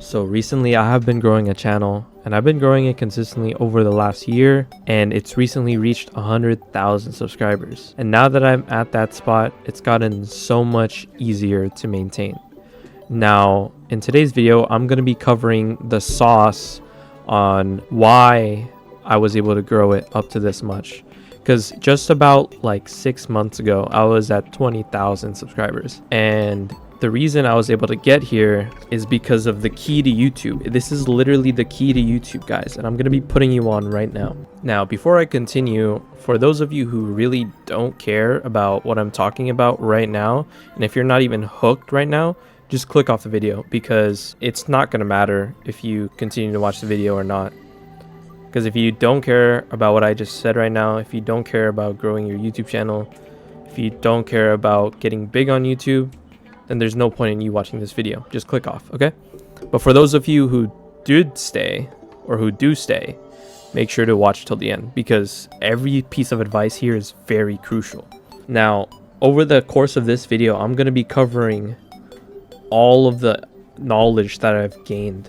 So recently I have been growing a channel, and I've been growing it consistently over the last year, and it's recently reached 100,000 subscribers. And now that I'm at that spot, it's gotten so much easier to maintain. Now, in today's video, I'm going to be covering the sauce on why I was able to grow it up to this much. Because just about like 6 months ago, I was at 20,000 subscribers. And the reason I was able to get here is because of the key to YouTube. This is literally the key to YouTube, guys, and I'm going to be putting you on right now. Now, before I continue, for those of you who really don't care about what I'm talking about right now, and if you're not even hooked right now, just click off the video, because it's not going to matter if you continue to watch the video or not. Because if you don't care about what I just said right now, if you don't care about growing your YouTube channel, if you don't care about getting big on YouTube, then there's no point in you watching this video. Just click off, okay? But for those of you who did stay, or who do stay, make sure to watch till the end, because every piece of advice here is very crucial. Now, over the course of this video, I'm going to be covering all of the knowledge that I've gained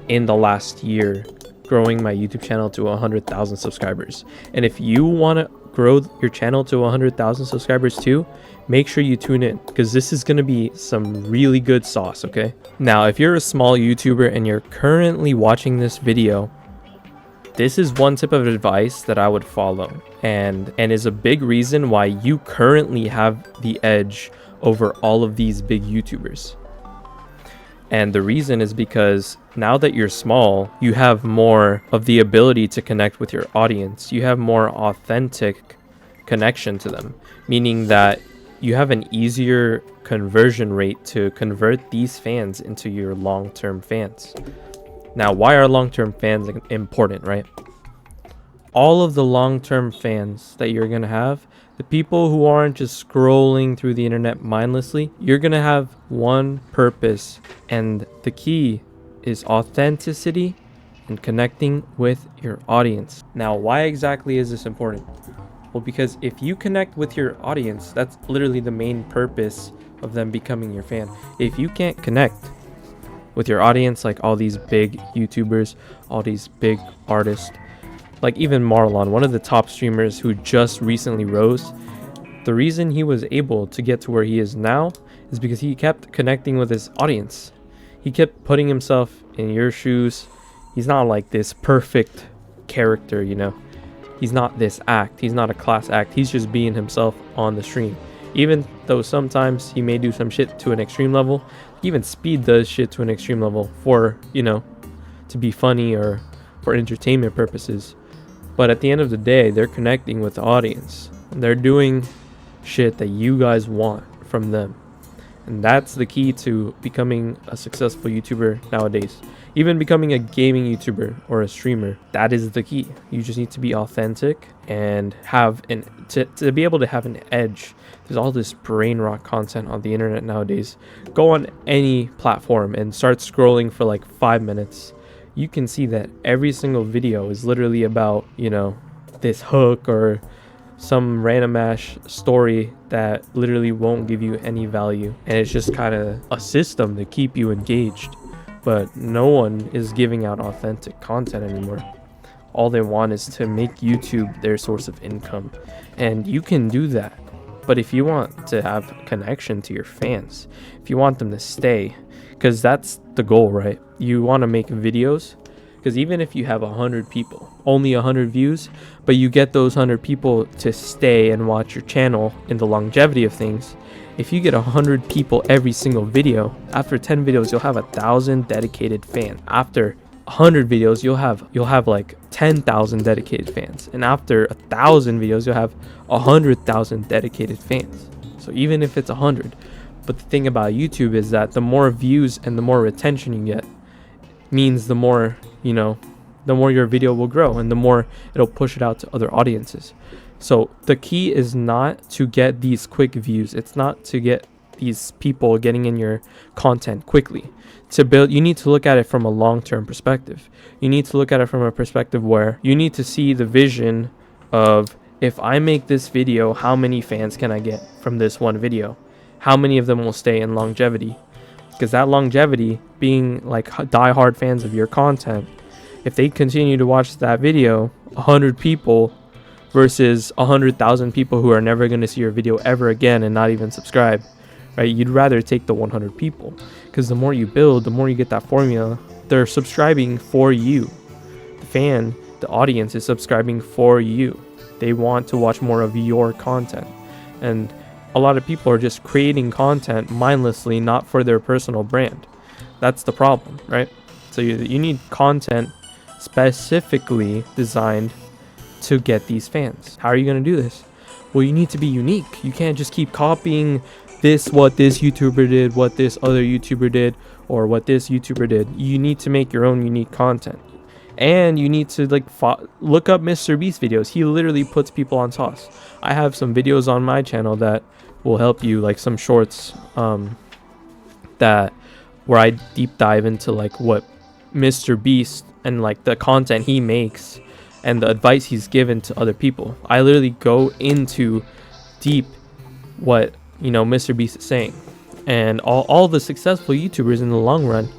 in the last year growing my YouTube channel to 100,000 subscribers. And if you want to grow your channel to 100,000 subscribers too, make sure you tune in, because this is going to be some really good sauce, okay? Now, if you're a small YouTuber and you're currently watching this video, this is one tip of advice that I would follow, and is a big reason why you currently have the edge over all of these big YouTubers. And the reason is because now that you're small, you have more of the ability to connect with your audience. You have more authentic connection to them, meaning that you have an easier conversion rate to convert these fans into your long-term fans. Now, why are long-term fans important, right? All of the long-term fans that you're going to have, the people who aren't just scrolling through the internet mindlessly, you're going to have one purpose, and the key is authenticity and connecting with your audience. Now, why exactly is this important? Well, because if you connect with your audience, that's literally the main purpose of them becoming your fan. If you can't connect with your audience, like all these big YouTubers, all these big artists, like even Marlon, one of the top streamers who just recently rose, the reason he was able to get to where he is now is because he kept connecting with his audience. He kept putting himself in your shoes. He's not like this perfect character, you know. He's not this act. He's not a class act. He's just being himself on the stream. Even though sometimes he may do some shit to an extreme level, even Speed does shit to an extreme level for, you know, to be funny or for entertainment purposes. But at the end of the day, they're connecting with the audience. And they're doing shit that you guys want from them. And that's the key to becoming a successful YouTuber nowadays. Even becoming a gaming YouTuber or a streamer, that is the key. You just need to be authentic and have to be able to have an edge. There's all this brain rot content on the internet nowadays. Go on any platform and start scrolling for like 5 minutes. You can see that every single video is literally about, you know, this hook or some random ass story that literally won't give you any value, and it's just kind of a system to keep you engaged. But no one is giving out authentic content anymore. All they want is to make YouTube their source of income, and you can do that. But if you want to have connection to your fans, if you want them to stay, because that's the goal, right? You want to make videos, because even if you have 100 people, only 100 views, but you get those 100 people to stay and watch your channel in the longevity of things, if you get 100 people every single video, after 10 videos, you'll have 1,000 dedicated fans. After 100 videos, you'll have like 10,000 dedicated fans. And after 1,000 videos, you'll have 100,000 dedicated fans. So even if it's 100, but the thing about YouTube is that the more views and the more retention you get means the more, you know, the more your video will grow and the more it'll push it out to other audiences. So the key is not to get these quick views. It's not to get these people getting in your content quickly. To build, you need to look at it from a long-term perspective. You need to look at it from a perspective where you need to see the vision of, if I make this video, how many fans can I get from this one video? How many of them will stay in longevity? because that longevity, being like die-hard fans of your content, if they continue to watch that video, 100 people versus 100,000 people who are never going to see your video ever again and not even subscribe, right? You'd rather take the 100 people, because the more you build, the more you get that formula. They're subscribing for you. The fan, the audience is subscribing for you. They want to watch more of your content. And a lot of people are just creating content mindlessly, not for their personal brand. That's the problem, right? So you need content specifically designed to get these fans. How are you going to do this? Well, you need to be unique. You can't just keep copying what this YouTuber did, what this other YouTuber did, or what this YouTuber did. You need to make your own unique content. And you need to look up Mr. Beast videos. He literally puts people on sauce. I have some videos on my channel that will help you, like some shorts that where I deep dive into like what Mr. Beast and like the content he makes and the advice he's given to other people. I literally go into deep what, you know, Mr. Beast is saying. And all the successful YouTubers in the long run,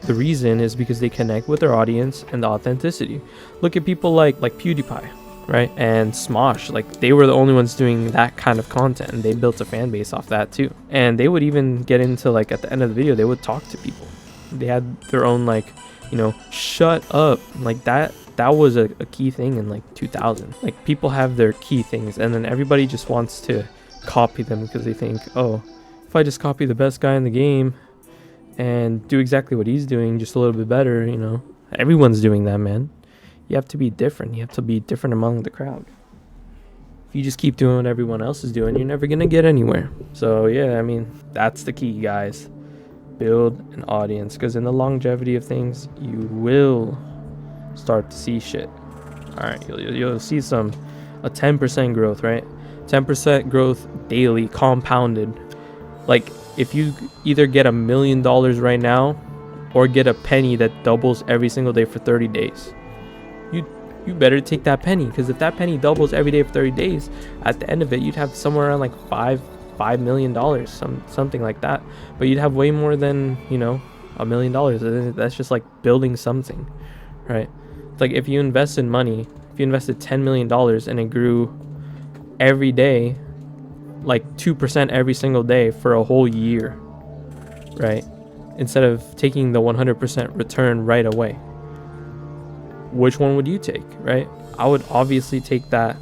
the reason is because they connect with their audience and the authenticity. Look at people like PewDiePie, right? And Smosh, like they were the only ones doing that kind of content, and they built a fan base off that too. And they would even get into, like, at the end of the video, they would talk to people. They had their own, like, you know, shut up, like that was a key thing in like 2000. Like, people have their key things, and then everybody just wants to copy them because they think, oh, if I just copy the best guy in the game and do exactly what he's doing, just a little bit better, you know, everyone's doing that, man. You have to be different. You have to be different among the crowd. If you just keep doing what everyone else is doing, you're never gonna get anywhere. So yeah, I mean, that's the key, guys. Build an audience, because in the longevity of things, you will start to see shit. All right, you'll see a 10% growth, right? 10% growth daily, compounded. Like, if you either get $1 million right now or get a penny that doubles every single day for 30 days, you better take that penny, because if that penny doubles every day for 30 days, at the end of it, you'd have somewhere around like $5 million, something like that. But you'd have way more than, you know, $1 million. That's just like building something, right? It's like if you invest in money, if you invested $10 million and it grew every day, like 2% every single day for a whole year, right? Instead of taking the 100% return right away, which one would you take, right? I would obviously take the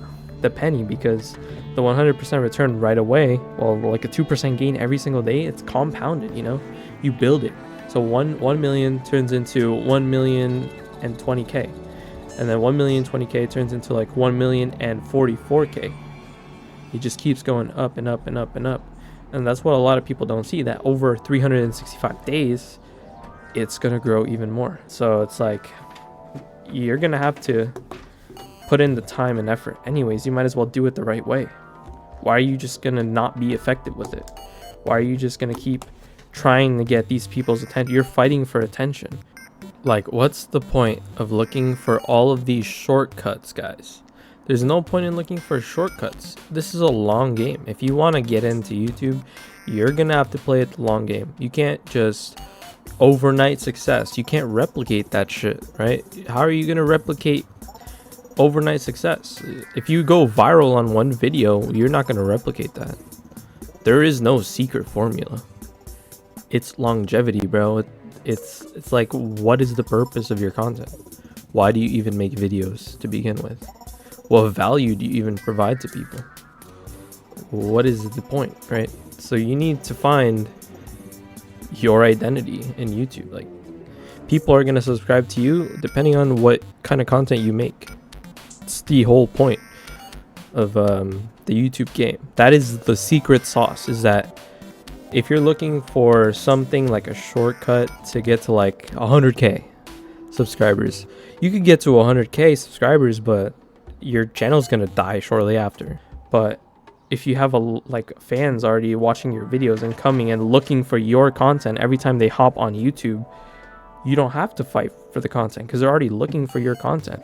penny, because the 100% return right away, well, like a 2% gain every single day, it's compounded, you know? You build it. So 1 million turns into 1,020,000, and then 1,020,000 turns into like 1,044,000. It just keeps going up and up and up and up. And that's what a lot of people don't see, that over 365 days, it's gonna grow even more. So it's like, you're gonna have to put in the time and effort anyways. You might as well do it the right way. Why are you just gonna not be effective with it? Why are you just gonna keep trying to get these people's attention? You're fighting for attention. Like, what's the point of looking for all of these shortcuts, guys? There's no point in looking for shortcuts. This is a long game. If you want to get into YouTube, you're gonna have to play it the long game. You can't just overnight success. You can't replicate that shit, right? How are you gonna replicate overnight success? If you go viral on one video, you're not gonna replicate that. There is no secret formula. It's longevity, bro. It's like, what is the purpose of your content? Why do you even make videos to begin with? What value do you even provide to people? What is the point, right? So you need to find your identity in YouTube. Like, people are going to subscribe to you depending on what kind of content you make. It's the whole point of the YouTube game. That is the secret sauce, is that if you're looking for something like a shortcut to get to like 100K subscribers, you could get to 100K subscribers, but your channel's gonna die shortly after. But if you have like fans already watching your videos and coming and looking for your content every time they hop on YouTube, you don't have to fight for the content, because they're already looking for your content.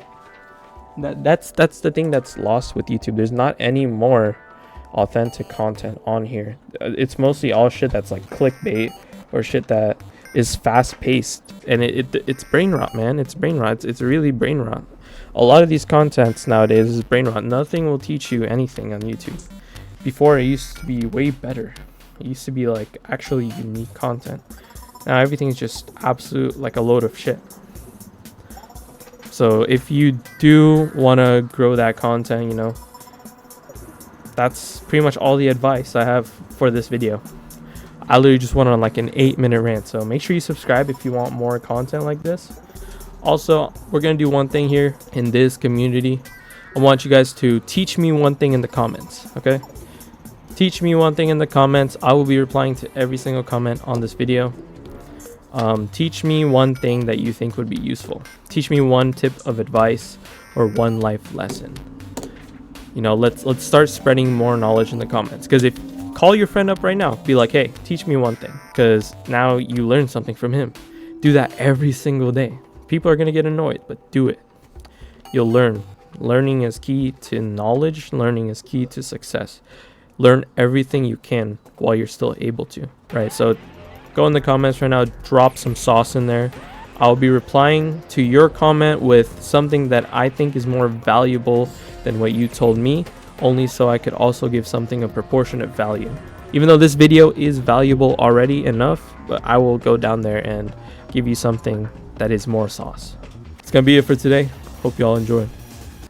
That's the thing that's lost with YouTube. There's not any more authentic content on here. It's mostly all shit that's like clickbait or shit that is fast paced, and it's brain rot, man. It's brain rot. It's really brain rot. A lot of these contents nowadays is brain rot. Nothing will teach you anything on YouTube. Before, it used to be way better. It used to be like actually unique content. Now everything is just absolute like a load of shit. So if you do want to grow that content, you know, that's pretty much all the advice I have for this video. I literally just went on like an 8-minute rant. So make sure you subscribe if you want more content like this. Also, we're going to do one thing here in this community. I want you guys to teach me one thing in the comments, okay? Teach me one thing in the comments. I will be replying to every single comment on this video. Teach me one thing that you think would be useful. Teach me one tip of advice or one life lesson. You know, let's start spreading more knowledge in the comments. Because if call your friend up right now, be like, hey, teach me one thing, because now you learn something from him. Do that every single day. People are gonna get annoyed, but do it. You'll learn. Learning is key to knowledge. Learning is key to success. Learn everything you can while you're still able to, right? So go in the comments right now, drop some sauce in there. I'll be replying to your comment with something that I think is more valuable than what you told me, only so I could also give something of proportionate value. Even though this video is valuable already enough, but I will go down there and give you something that is more sauce. It's gonna be it for today. Hope you all enjoy.